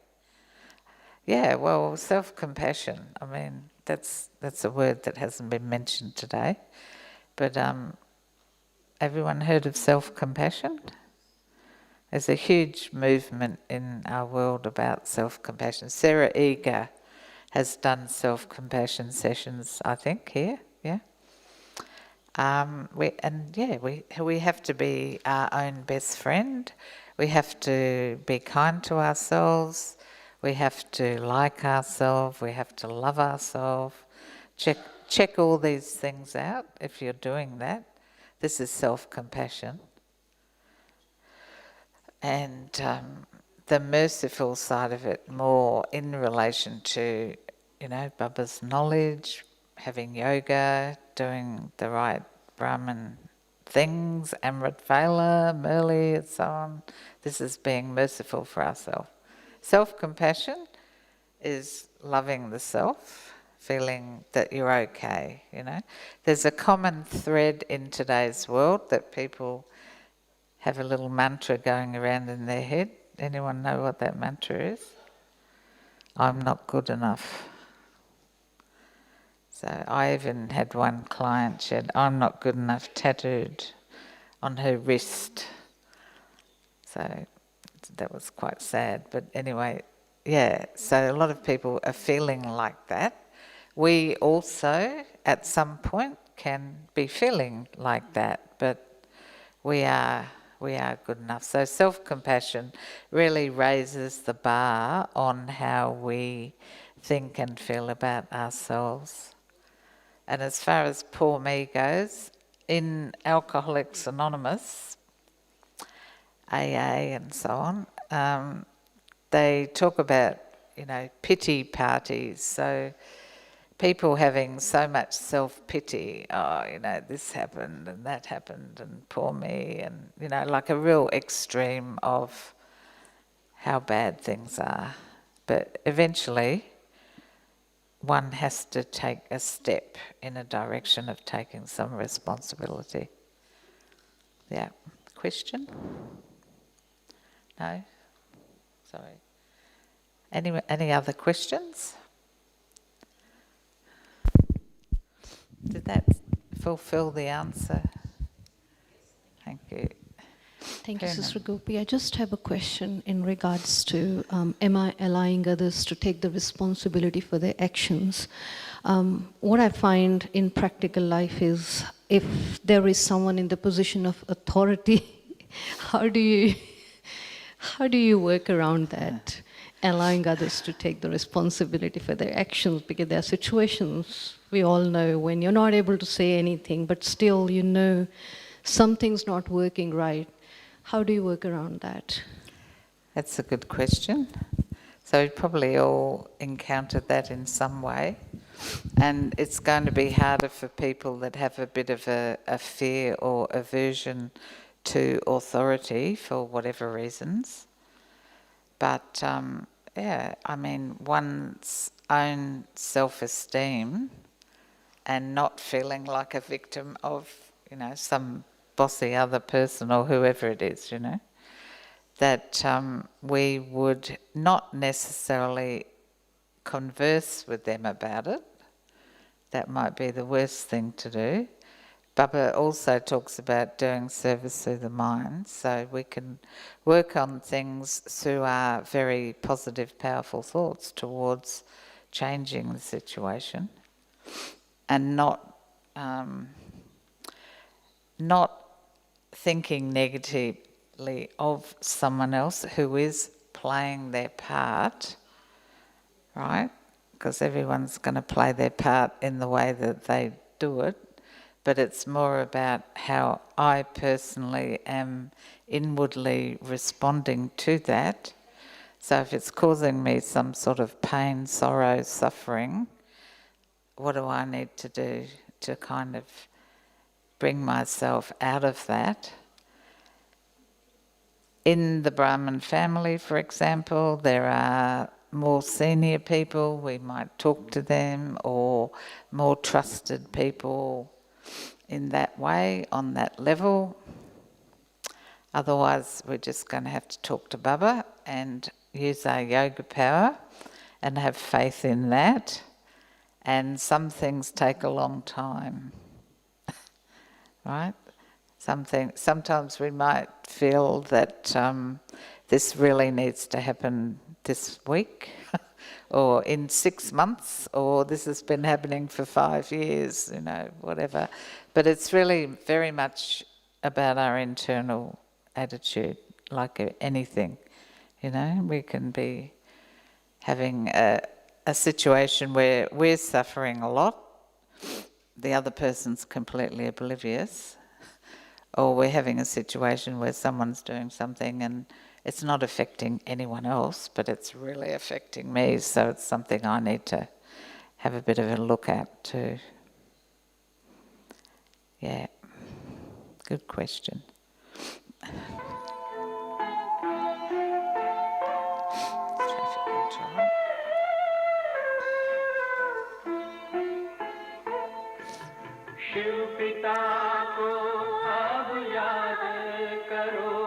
Yeah, well, self-compassion, I mean, that's a word that hasn't been mentioned today. But everyone heard of self-compassion? There's a huge movement in our world about self-compassion. Sarah Eager has done self-compassion sessions, I think, here, yeah? We have to be our own best friend. We have to be kind to ourselves. We have to like ourselves. We have to love ourselves. Check all these things out if you're doing that. This is self-compassion. And the merciful side of it more in relation to, Baba's knowledge, having yoga, doing the right Brahman things, Amrit Vela, Murli, and so on. This is being merciful for ourselves. Self-compassion is loving the self, feeling that you're okay, you know. There's a common thread in today's world that people have a little mantra going around in their head. Anyone know what that mantra is? I'm not good enough. So I even had one client, she had I'm not good enough tattooed on her wrist. So that was quite sad. But anyway, yeah, so a lot of people are feeling like that. We also, at some point, can be feeling like that, but we are good enough. So self-compassion really raises the bar on how we think and feel about ourselves. And as far as poor me goes, in Alcoholics Anonymous, AA and so on, they talk about, you know, pity parties. So people having so much self-pity, oh, you know, this happened and that happened and poor me, and, you know, like a real extreme of how bad things are. But eventually, one has to take a step in a direction of taking some responsibility. Yeah. Question? No? Sorry. Any other questions? Did that fulfill the answer? Thank you. Thank you, Fair Sister enough. Gopi. I just have a question in regards to am I allowing others to take the responsibility for their actions? What I find in practical life is if there is someone in the position of authority, how do you work around that? Allowing others to take the responsibility for their actions, because there are situations we all know when you're not able to say anything, but still you know something's not working right. How do you work around that? That's a good question. So we've probably all encountered that in some way. And it's going to be harder for people that have a bit of a fear or aversion to authority for whatever reasons. But yeah, I mean, one's own self-esteem and not feeling like a victim of, you know, some bossy other person or whoever it is, you know, that we would not necessarily converse with them about it. That might be the worst thing to do. Baba also talks about doing service through the mind, so we can work on things through our very positive, powerful thoughts towards changing the situation, and not thinking negatively of someone else who is playing their part, right? Because everyone's going to play their part in the way that they do it, but it's more about how I personally am inwardly responding to that. So if it's causing me some sort of pain, sorrow, suffering, what do I need to do to kind of bring myself out of that? In the Brahman family, for example, there are more senior people, we might talk to them, or more trusted people in that way, on that level. Otherwise, we're just going to have to talk to Baba and use our yoga power and have faith in that. And some things take a long time, right? Sometimes we might feel that this really needs to happen this week or in 6 months, or this has been happening for 5 years, you know, whatever. But it's really very much about our internal attitude, like anything, you know. We can be having a situation where we're suffering a lot, the other person's completely oblivious, or we're having a situation where someone's doing something and it's not affecting anyone else, but it's really affecting me, so it's something I need to have a bit of a look at too. Yeah, good question. Traffic control. Shiv पिता को अब याद करो,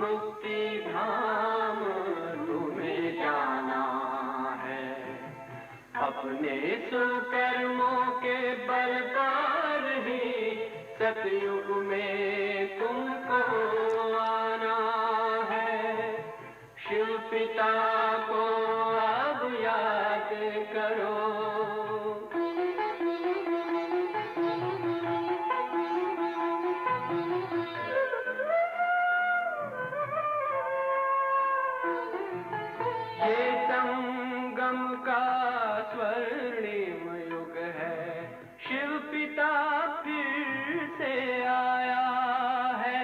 मुक्ति धाम तुम्हें जाना है। अपने सुकर्मों के बल पर ही सतयुग में तुमको आना है। शिव पिता को अब याद करो। ये संगम का स्वर्णिम युग है, शिव पिता फिर से आया है।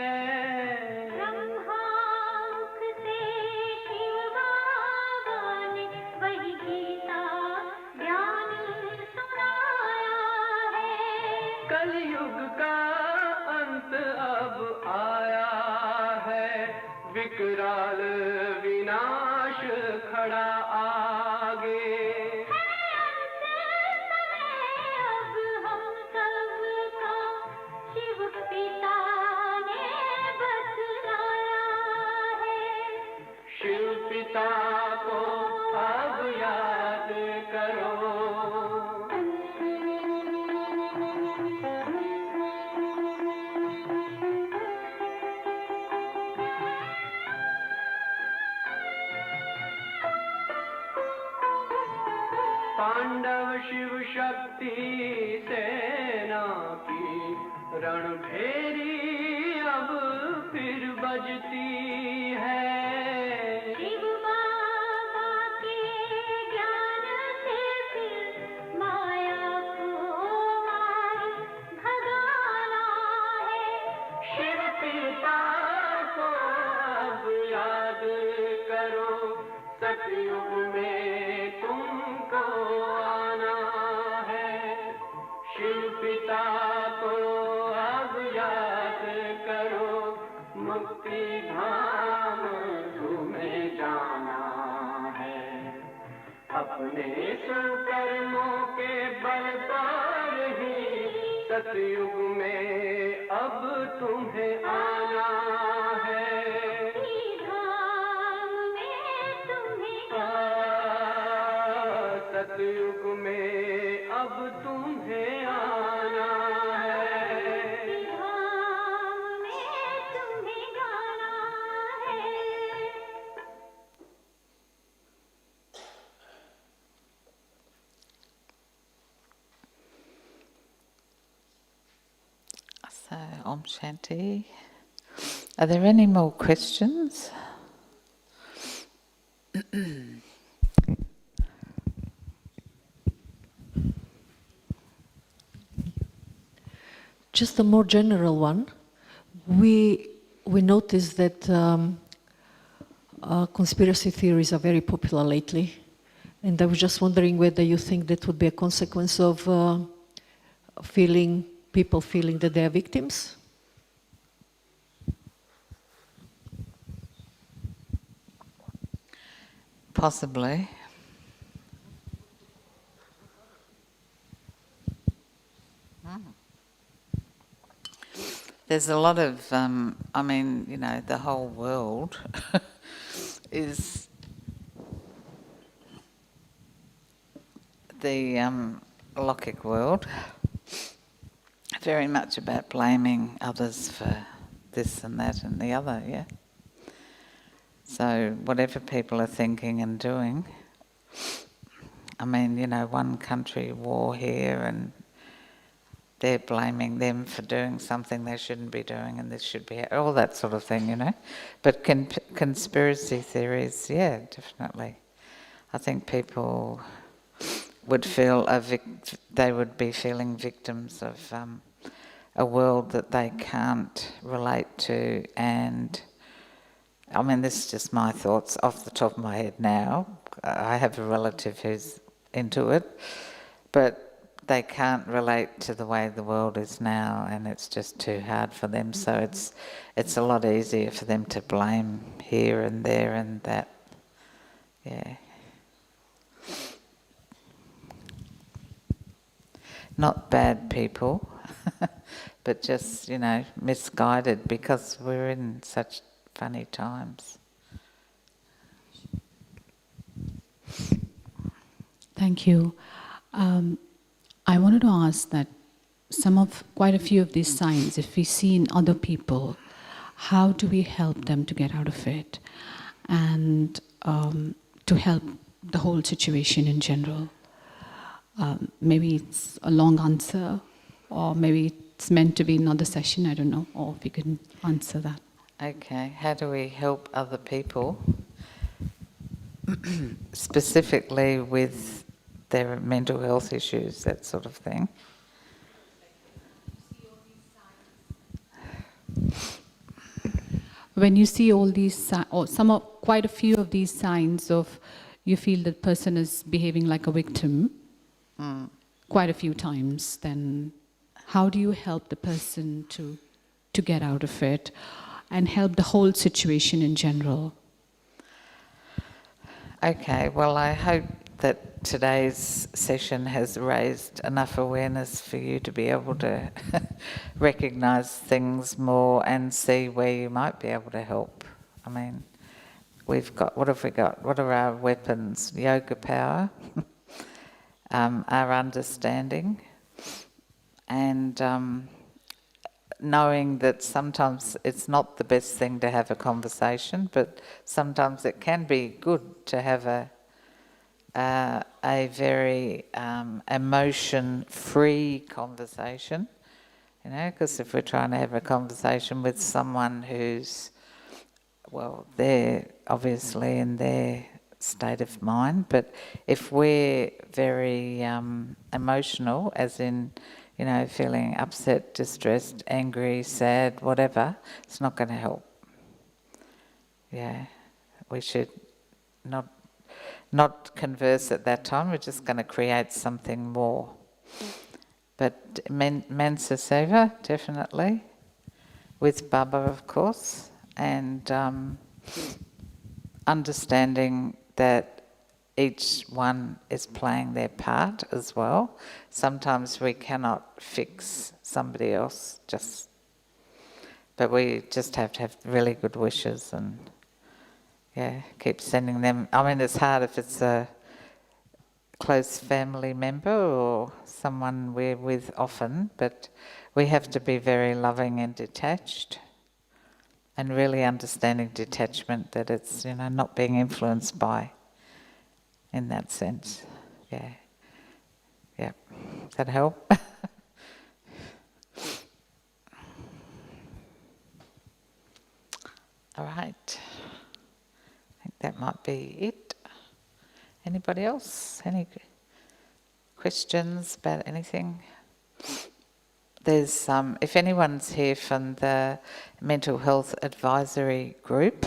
ब्रह्मामुख से शिव बाबा ने वही गीता ज्ञान सुनाया है। कलयुग का अंत अब आया है, विकराल विनाश खड़ा आगे। अब हम सबका शिव पिता ने बतलाया है। शिव पिता को अब याद करो। पांडव शिव शक्ति सेना की रणभेरी अब फिर बजती है। शिव बाबा के ज्ञान से फिर माया को मार भगाना है। शिव पिता को अब याद करो, सतयुग में तुमको आना है। शिव पिता को अब याद करो, मुक्ति धाम तुम्हें जाना है। अपने सुकर्मों के बल पर ही सतयुग में अब तुम्हें आना है। धाम में तुम्हें सतयुग में अब तुम्हें आना है। धाम में तुम्हें गाना है। So, Om Shanti. Are there any more questions? Just a more general one. We noticed that conspiracy theories are very popular lately, and I was just wondering whether you think that would be a consequence of people feeling that they are victims. Possibly. There's a lot of, the whole world is the Lokik world, very much about blaming others for this and that and the other, yeah? So whatever people are thinking and doing, one country war here and they're blaming them for doing something they shouldn't be doing and this should be, all that sort of thing, But conspiracy theories, yeah, definitely. I think people would feel they would be feeling victims of a world that they can't relate to, and this is just my thoughts off the top of my head now. I have a relative who's into it, but they can't relate to the way the world is now, and it's just too hard for them. So it's a lot easier for them to blame here and there and that. Yeah. Not bad people. but just, misguided because we're in such funny times. Thank you. I wanted to ask that quite a few of these signs, if we see in other people, how do we help them to get out of it and to help the whole situation in general? Maybe it's a long answer, or maybe it's meant to be another session, I don't know, or if you can answer that. Okay, how do we help other people? Specifically with their mental health issues, that sort of thing. When you see all these, or quite a few of these signs of, you feel the person is behaving like a victim, quite a few times, then how do you help the person to get out of it and help the whole situation in general? Okay, well, I hope that today's session has raised enough awareness for you to be able to recognise things more and see where you might be able to help. I mean, what have we got? What are our weapons? Yoga power, our understanding, and knowing that sometimes it's not the best thing to have a conversation, but sometimes it can be good to have a very emotion-free conversation, because if we're trying to have a conversation with someone who's, well, they're obviously in their state of mind, but if we're very emotional, as in, feeling upset, distressed, angry, sad, whatever, it's not going to help. Yeah, we should not converse at that time. We're just going to create something more. But Mansa Seva, definitely, with Baba, of course, and understanding that each one is playing their part as well. Sometimes we cannot fix somebody else, but we just have to have really good wishes and keep sending them. I mean, it's hard if it's a close family member or someone we're with often, but we have to be very loving and detached, and really understanding detachment, that it's, not being influenced by, in that sense. Yeah. Does that help? All right. I think that might be it. Anybody else? Any questions about anything? There's, if anyone's here from the Mental Health Advisory Group,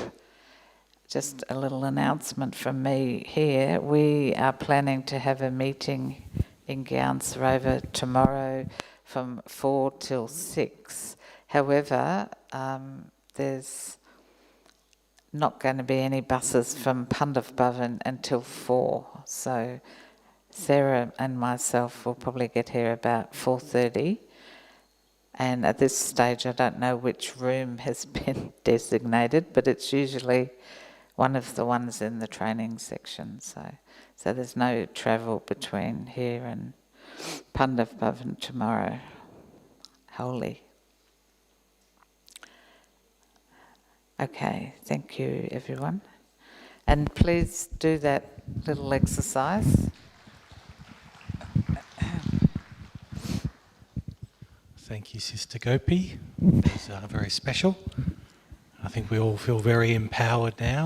just a little announcement from me here. We are planning to have a meeting in Gyan Sarovar tomorrow from 4 till 6. However, there's not going to be any buses from Madhuban until 4. So Sarah and myself will probably get here about 4:30. And at this stage, I don't know which room has been designated, but it's usually one of the ones in the training section. So there's no travel between here and Madhuban tomorrow. Holy. Okay, thank you everyone. And please do that little exercise. Thank you, Sister Gopi. It was very special. I think we all feel very empowered now.